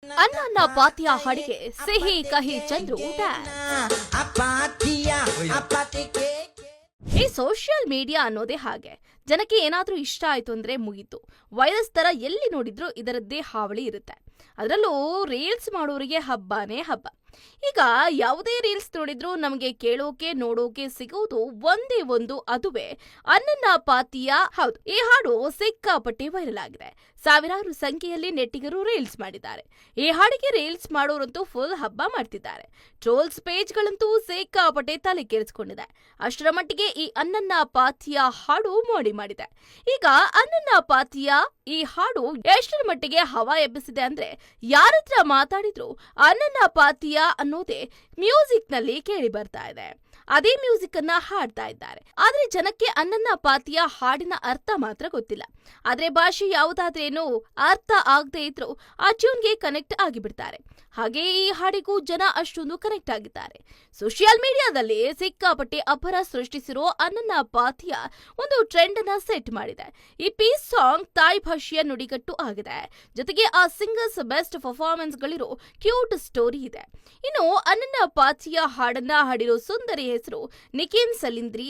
ಅನ್ನ ಪಾತಿಯ ಹಾಡಿಗೆ ಸಿಹಿ ಕಹಿ ಚಂದ್ರು ಈ ಸೋಷಿಯಲ್ ಮೀಡಿಯಾ ಅನ್ನೋದೇ ಹಾಗೆ. ಜನಕ್ಕೆ ಏನಾದ್ರೂ ಇಷ್ಟ ಆಯ್ತು ಅಂದ್ರೆ ಮುಗೀತು. ವೈರಸ್ ತರ ಎಲ್ಲಿ ನೋಡಿದ್ರು ಇದರದ್ದೇ ಹಾವಳಿ ಇರುತ್ತೆ. ಅದರಲ್ಲೂ ರೀಲ್ಸ್ ಮಾಡೋರಿಗೆ ಹಬ್ಬನೇ ಹಬ್ಬ. ಈಗ ಯಾವುದೇ ರೀಲ್ಸ್ ನೋಡಿದ್ರು ನಮಗೆ ಕೇಳೋಕೆ ನೋಡೋಕೆ ಸಿಗೋದು ಒಂದೇ ಒಂದು, ಅದುವೇ ಅನ್ನನ್ನ ಪಾತಿಯ. ಹೌದು, ಈ ಹಾಡು ಸಿಕ್ಕಾಪಟ್ಟೆ ವೈರಲ್ ಆಗಿದೆ. ಸಾವಿರಾರು ಸಂಖ್ಯೆಯಲ್ಲಿ ನೆಟ್ಟಿಗರು ರೀಲ್ಸ್ ಮಾಡಿದ್ದಾರೆ. ಈ ಹಾಡಿಗೆ ರೀಲ್ಸ್ ಮಾಡೋರಂತೂ ಫುಲ್ ಹಬ್ಬ ಮಾಡ್ತಿದ್ದಾರೆ. ಟ್ರೋಲ್ಸ್ ಪೇಜ್ಗಳಂತೂ ಸಿಕ್ಕಾಪಟ್ಟೆ ತಲೆ ಕೆಡಿಸಿಕೊಂಡಿದೆ. ಅಷ್ಟರ ಮಟ್ಟಿಗೆ ಈ ಅನ್ನನ್ನ ಪಾತಿಯ ಹಾಡು ಮೋಡಿ ಮಾಡಿದೆ. ಈಗ ಅನ್ನನ್ನ ಪಾತಿಯ ಈ ಹಾಡು ಎಷ್ಟರ ಮಟ್ಟಿಗೆ ಹವಾ ಎಬ್ಬಿಸಿದೆ ಅಂದ್ರೆ, ಯಾರತ್ರ ಮಾತಾಡಿದ್ರು ಅನ್ನನ್ನ ಪಾತಿಯ ಅನ್ನೋದೇ ಮ್ಯೂಸಿಕ್ ನಲ್ಲಿ ಕೇಳಿ ಬರ್ತಾ ಇದೆ. ಅದೇ ಮ್ಯೂಸಿಕ್ ಅನ್ನ ಹಾಡ್ತಾ ಇದ್ದಾರೆ. ಆದ್ರೆ ಜನಕ್ಕೆ ಅನ್ನನ್ನ ಪಾತಿಯ ಹಾಡಿನ ಅರ್ಥ ಮಾತ್ರ ಗೊತ್ತಿಲ್ಲ. ಆದ್ರೆ ಭಾಷೆ ಯಾವುದಾದ್ರೇನು ಅರ್ಥ ಆಗದೆ ಇದ್ರು ಆ ಟ್ಯೂನ್ಗೆ ಕನೆಕ್ಟ್ ಆಗಿಬಿಡ್ತಾರೆ. ಹಾಗೆ ಈ ಹಾಡಿಗೂ ಜನ ಅಷ್ಟೊಂದು ಕನೆಕ್ಟ್ ಆಗಿದ್ದಾರೆ. ಸೋಷಿಯಲ್ ಮೀಡಿಯಾದಲ್ಲಿ ಸಿಕ್ಕಾಪಟ್ಟೆ ಅಬ್ಬರ ಸೃಷ್ಟಿಸಿರೋ ಅನ್ನನ್ನ ಪಾತಿಯ ಒಂದು ಟ್ರೆಂಡ್ ಅನ್ನ ಸೆಟ್ ಮಾಡಿದೆ. ಈ ಪೀಸ್ ಸಾಂಗ್ ತಾಯಿ ಭಾಷೆಯ ನುಡಿಗಟ್ಟು ಆಗಿದೆ. ಜೊತೆಗೆ ಆ ಸಿಂಗರ್ಸ್ ಬೆಸ್ಟ್ ಪರ್ಫಾರ್ಮೆನ್ಸ್ ಗಳಿರೋ ಕ್ಯೂಟ್ ಸ್ಟೋರಿ ಇದೆ. ಇನ್ನು ಅನ್ನನ್ನ ಪಾತಿಯ ಹಾಡನ್ನ ಹಾಡಿರೋ ಸುಂದರಿ ಹೆಸರು ನಿಖಿನ್ ಸಲಿಂದ್ರಿ.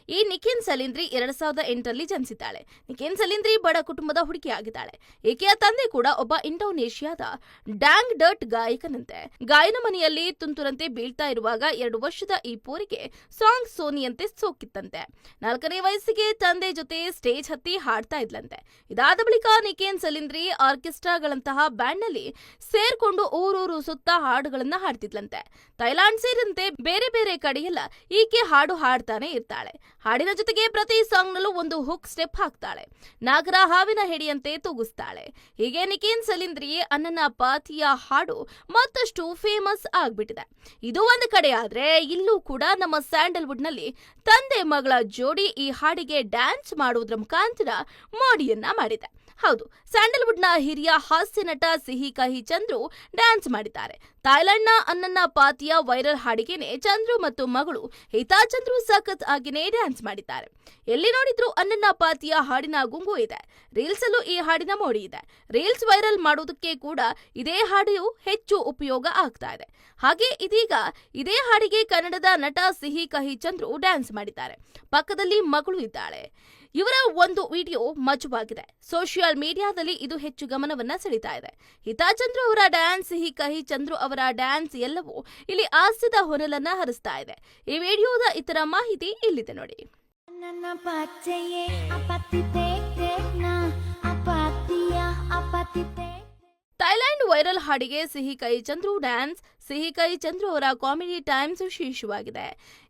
ಈ ನಿಖಿನ್ ಸಲಿಂದ್ರಿ 2008ರಲ್ಲಿ ಜನಿಸಿದ್ದಾಳೆ. ನಿಖಿನ್ ಸಲಿಂದ್ರಿ ಬಡ ಕುಟುಂಬದ ಹುಡುಗಿಯಾಗಿದ್ದಾಳೆ. ಈಕೆಯ ತಂದೆ ಕೂಡ ಒಬ್ಬ ಇಂಡೋನೇಷ್ಯಾದ ಡ್ಯಾಂಗ್ ಡರ್ಟ್ ಗಾಯಕನಂತೆ. ಗಾಯನ ಮನೆಯಲ್ಲಿ ತುಂತುರಂತೆ ಬೀಳ್ತಾ ಇರುವಾಗ 2 ವರ್ಷದ ಈ ಪೋರಿಗೆ ಸಾಂಗ್ ಸೋನಿಯಂತೆ ಸೋಕಿತ್ತಂತೆ. 4ನೇ ವಯಸ್ಸಿಗೆ ತಂದೆ ಜೊತೆ ಸ್ಟೇಜ್ ಹತ್ತಿ ಹಾಡ್ತಾ ಇದ್ಲಂತೆ. ಇದಾದ ಬಳಿಕ ನಿಖಿನ್ ಸಲಿಂದ್ರಿ ಆರ್ಕೆಸ್ಟ್ರಾಗಳಂತಹ ಬ್ಯಾಂಡ್ ನಲ್ಲಿ ಸೇರ್ಕೊಂಡು ಊರೂರು ಸುತ್ತ ಹಾಡುಗಳನ್ನ ಹಾಡ್ತಿದ್ಲಂತೆ. ಥೈಲ್ಯಾಂಡ್ ಸೇರಿದಂತೆ ಬೇರೆ ಬೇರೆ ಕಡೆಯೆಲ್ಲ ಈಕೆ ಹಾಡು ಹಾಡ್ತಾನೆ ಇರ್ತಾಳೆ. ಹಾಡಿನ ಜೊತೆಗೆ ಪ್ರತಿ ಸಾಂಗ್ ನಲ್ಲೂ ಒಂದು ಹುಕ್ ಸ್ಟೆಪ್ ಹಾಕ್ತಾಳೆ. ನಾಗರ ಹಾವಿನ ಹೆಡಿಯಂತೆ ತೂಗಿಸ್ತಾಳೆ. ಹೀಗೆ ನಿಖಿನ್ ಸಲಿಂದ್ರಿ ಅನ್ನನ್ನ ಪಾತಿಯ ಹಾಡು ಮತ್ತಷ್ಟು ಫೇಮಸ್ ಆಗ್ಬಿಟ್ಟಿದೆ. ಇದು ಒಂದು ಕಡೆ ಆದ್ರೆ, ಇಲ್ಲೂ ಕೂಡ ನಮ್ಮ ಸ್ಯಾಂಡಲ್ವುಡ್ ನಲ್ಲಿ ತಂದೆ ಮಗಳ ಜೋಡಿ ಈ ಹಾಡಿಗೆ ಡ್ಯಾನ್ಸ್ ಮಾಡುವುದರ ಮುಖಾಂತರ ಮೋಡಿಯನ್ನ ಮಾಡಿದೆ. ಹೌದು, ಸ್ಯಾಂಡಲ್ವುಡ್ ನ ಹಿರಿಯ ಹಾಸ್ಯ ನಟ ಸಿಹಿ ಕಹಿ ಚಂದ್ರು ಡ್ಯಾನ್ಸ್ ಮಾಡಿದ್ದಾರೆ. ಥೈಲ್ಯಾಂಡ್ ನ ಅನ್ನನ್ನ ಪಾತಿಯ ವೈರಲ್ ಹಾಡಿಗೆನೆ ಚಂದ್ರು ಮತ್ತು ಮಗಳು ಹಿತಾ ಚಂದ್ರು ಸಖತ್ ಆಗಿನೇ ಡ್ಯಾನ್ಸ್ ಮಾಡಿದ್ದಾರೆ. ಎಲ್ಲಿ ನೋಡಿದ್ರು ಅನ್ನನ್ನ ಪಾತಿಯ ಹಾಡಿನ ಗುಂಗು ಇದೆ. ರೀಲ್ಸ್ ಅಲ್ಲೂ ಈ ಹಾಡಿನ ಮೋಡಿ ಇದೆ. ರೀಲ್ಸ್ ವೈರಲ್ ಮಾಡೋದಕ್ಕೆ ಕೂಡ ಇದೇ ಹಾಡು ಹೆಚ್ಚು ಉಪಯೋಗ ಆಗ್ತಾ ಇದೆ. ಹಾಗೆ ಇದೀಗ ಇದೇ ಹಾಡಿಗೆ ಕನ್ನಡದ ನಟ ಸಿಹಿ ಕಹಿ ಚಂದ್ರು ಡ್ಯಾನ್ಸ್ ಮಾಡಿದ್ದಾರೆ. ಪಕ್ಕದಲ್ಲಿ ಮಗಳು ಇದ್ದಾಳೆ. ಇವರ ಒಂದು ವಿಡಿಯೋ ಮಜವಾಗಿದೆ. ಸೋಷಿಯಲ್ ಮೀಡಿಯಾದಲ್ಲಿ ಇದು ಹೆಚ್ಚು ಗಮನವನ್ನ ಸೆಳೀತಾ ಇದೆ. ಹಿತಾ ಚಂದ್ರು ಅವರ ಡ್ಯಾನ್ಸ್, ಸಿಹಿ ಕಹಿ ಚಂದ್ರು ಅವರ ಡ್ಯಾನ್ಸ್ ಎಲ್ಲವೂ ಇಲ್ಲಿ ಹಾಸ್ಯದ ಹೊನಲನ್ನ ಹರಿಸ್ತಾ ಇದೆ. ಈ ವಿಡಿಯೋದ ಇತರ ಮಾಹಿತಿ ಇಲ್ಲಿದೆ ನೋಡಿ. ಥೈಲ್ಯಾಂಡ್ ವೈರಲ್ ಹಾಡಿಗೆ ಸಿಹಿ ಕಹಿ ಚಂದ್ರು ಡ್ಯಾನ್ಸ್. ಸಿಹಿ ಕಹಿ ಚಂದ್ರು ಅವರ ಕಾಮಿಡಿ ಟೈಮ್ಸ್ ವಿಶೇಷವಾಗಿದೆ.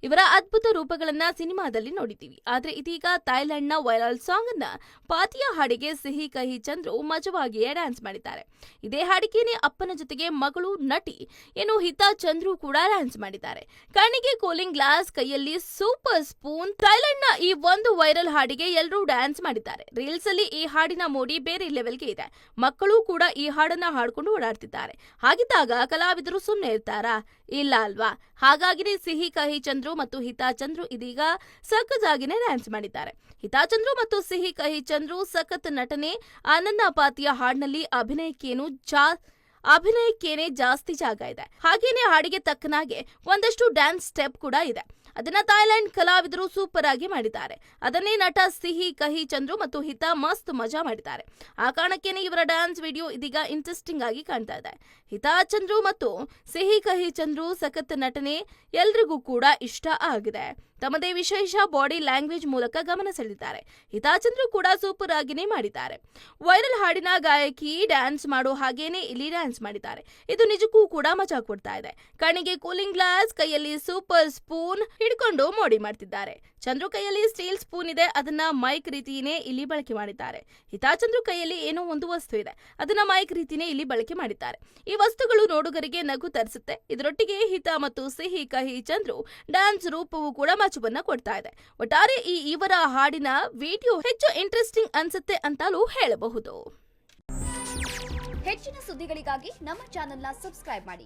ಇವರ ಅದ್ಭುತ ರೂಪಗಳನ್ನ ಸಿನಿಮಾದಲ್ಲಿ ನೋಡಿದ್ದೀವಿ. ಆದ್ರೆ ಇದೀಗ ಥೈಲ್ಯಾಂಡ್ ನ ವೈರಲ್ ಸಾಂಗ್ ಅನ್ನ ಪಾತಿಯ ಹಾಡಿಗೆ ಸಿಹಿ ಕಹಿ ಚಂದ್ರು ಮಜವಾಗಿಯೇ ಡ್ಯಾನ್ಸ್ ಮಾಡಿದ್ದಾರೆ. ಇದೇ ಹಾಡಿಗೆನೆ ಅಪ್ಪನ ಜೊತೆಗೆ ಮಗಳು ನಟಿ ಹಿತಾ ಚಂದ್ರು ಕೂಡ ಡ್ಯಾನ್ಸ್ ಮಾಡಿದ್ದಾರೆ. ಕಣ್ಣಿಗೆ ಕೂಲಿಂಗ್ ಗ್ಲಾಸ್, ಕೈಯಲ್ಲಿ ಸೂಪರ್ ಸ್ಪೂನ್. ಥೈಲ್ಯಾಂಡ್ ನ ಈ ಒಂದು ವೈರಲ್ ಹಾಡಿಗೆ ಎಲ್ಲರೂ ಡ್ಯಾನ್ಸ್ ಮಾಡಿದ್ದಾರೆ. ರೀಲ್ಸ್ ಅಲ್ಲಿ ಈ ಹಾಡಿನ ಮೋಡಿ ಬೇರೆ ಲೆವೆಲ್ಗೆ ಇದೆ. ಮಕ್ಕಳು ಕೂಡ ಈ ಹಾಡನ್ನ ಹಾಡ್ಕೊಂಡು ಓಡಾಡ್ತಿದ್ದಾರೆ. ಹಾಗಿದ್ದಾಗ ಕಲಾವಿದರು ಸುಮ್ಮನೆ ಇರ್ತಾರಾ? ಇಲ್ಲ ಅಲ್ವಾ? ಹಾಗಾಗಿನೇ ಸಿಹಿ ಕಹಿ ಚಂದ್ರು ಮತ್ತು ಹಿತಾ ಚಂದ್ರು ಇದೀಗ ಸಖತ್ತಾಗಿನೇ ಡ್ಯಾನ್ಸ್ ಮಾಡಿದ್ದಾರೆ. ಹಿತಾ ಚಂದ್ರು ಮತ್ತು ಸಿಹಿ ಕಹಿ ಚಂದ್ರು ಸಖತ್ ನಟನೆ. ಅನ್ನನ್ನ ಪಾತಿಯ ಹಾಡಿನಲ್ಲಿ ಅಭಿನಯಕ್ಕೇನೆ ಜಾಸ್ತಿ ಜಾಗ ಇದೆ. ಹಾಗೇನೆ ಹಾಡಿಗೆ ತಕ್ಕನಾಗೆ ಒಂದಷ್ಟು ಡ್ಯಾನ್ಸ್ ಸ್ಟೆಪ್ ಕೂಡ ಇದೆ. ಅದನ್ನ ಥೈಲ್ಯಾಂಡ್ ಕಲಾವಿದರು ಸೂಪರ್ ಆಗಿ ಮಾಡಿದ್ದಾರೆ. ಅದನ್ನೇ ನಟ ಸಿಹಿ ಕಹಿ ಚಂದ್ರು ಮತ್ತು ಹಿತಾ ಮಸ್ತ್ ಮಜಾ ಮಾಡಿದ್ದಾರೆ. ಆ ಕಾರಣಕ್ಕೇನೆ ಇವರ ಡ್ಯಾನ್ಸ್ ವಿಡಿಯೋ ಇದೀಗ ಇಂಟ್ರೆಸ್ಟಿಂಗ್ ಆಗಿ ಕಾಣ್ತಾ ಇದೆ. ಹಿತಾ ಚಂದ್ರು ಮತ್ತು ಸಿಹಿ ಕಹಿ ಚಂದ್ರು ಸಖತ್ ನಟನೆ ಎಲ್ರಿಗೂ ಕೂಡ ಇಷ್ಟ ಆಗಿದೆ. ತಮ್ಮದೇ ವಿಶೇಷ ಬಾಡಿ ಲ್ಯಾಂಗ್ವೇಜ್ ಮೂಲಕ ಗಮನ ಸೆಳೆದಿದ್ದಾರೆ. ಹಿತಾ ಚಂದ್ರು ಕೂಡ ಸೂಪರ್ ಆಗಿನೇ ಮಾಡಿದ್ದಾರೆ. ವೈರಲ್ ಹಾಡಿನ ಗಾಯಕಿ ಡ್ಯಾನ್ಸ್ ಮಾಡೋ ಹಾಗೇನೆ ಇಲ್ಲಿ ಡ್ಯಾನ್ಸ್ ಮಾಡಿದ್ದಾರೆ. ಇದು ನಿಜಕ್ಕೂ ಕೂಡ ಮಜಾ ಕೊಡ್ತಾ ಇದೆ. ಕಣ್ಣಿಗೆ ಕೂಲಿಂಗ್ ಗ್ಲಾಸ್, ಕೈಯಲ್ಲಿ ಸೂಪರ್ ಸ್ಪೂನ್ ಹಿಡ್ಕೊಂಡು ಮೋಡಿ ಮಾಡ್ತಿದ್ದಾರೆ. ಚಂದ್ರು ಕೈಯಲ್ಲಿ ಸ್ಟೀಲ್ ಸ್ಪೂನ್ ಇದೆ. ಅದನ್ನ ಮೈಕ್ ರೀತಿಯೇ ಇಲ್ಲಿ ಬಳಕೆ ಮಾಡಿದ್ದಾರೆ. ಹಿತಾ ಚಂದ್ರು ಕೈಯಲ್ಲಿ ಏನೋ ಒಂದು ವಸ್ತು ಇದೆ. ಅದನ್ನ ಮೈಕ್ ರೀತಿಯೇ ಇಲ್ಲಿ ಬಳಕೆ ಮಾಡಿದ್ದಾರೆ. ಈ ವಸ್ತುಗಳು ನೋಡುಗರಿಗೆ ನಗು ತರಿಸುತ್ತೆ. ಇದರೊಟ್ಟಿಗೆ ಹಿತಾ ಮತ್ತು ಸಿಹಿ ಕಹಿ ಚಂದ್ರು ಡ್ಯಾನ್ಸ್ ರೂಪವು ಕೂಡ ಮಜವನ್ನ ಕೊಡ್ತಾ ಇದೆ. ಒಟ್ಟಾರೆ ಈ ಇವರ ಹಾಡಿನ ವಿಡಿಯೋ ಹೆಚ್ಚು ಇಂಟ್ರೆಸ್ಟಿಂಗ್ ಅನ್ಸುತ್ತೆ ಅಂತಲೂ ಹೇಳಬಹುದು. ಹೆಚ್ಚಿನ ಸುದ್ದಿಗಳಿಗಾಗಿ ನಮ್ಮ ಚಾನೆಲ್ನ ಸಬ್ಸ್ಕ್ರೈಬ್ ಮಾಡಿ.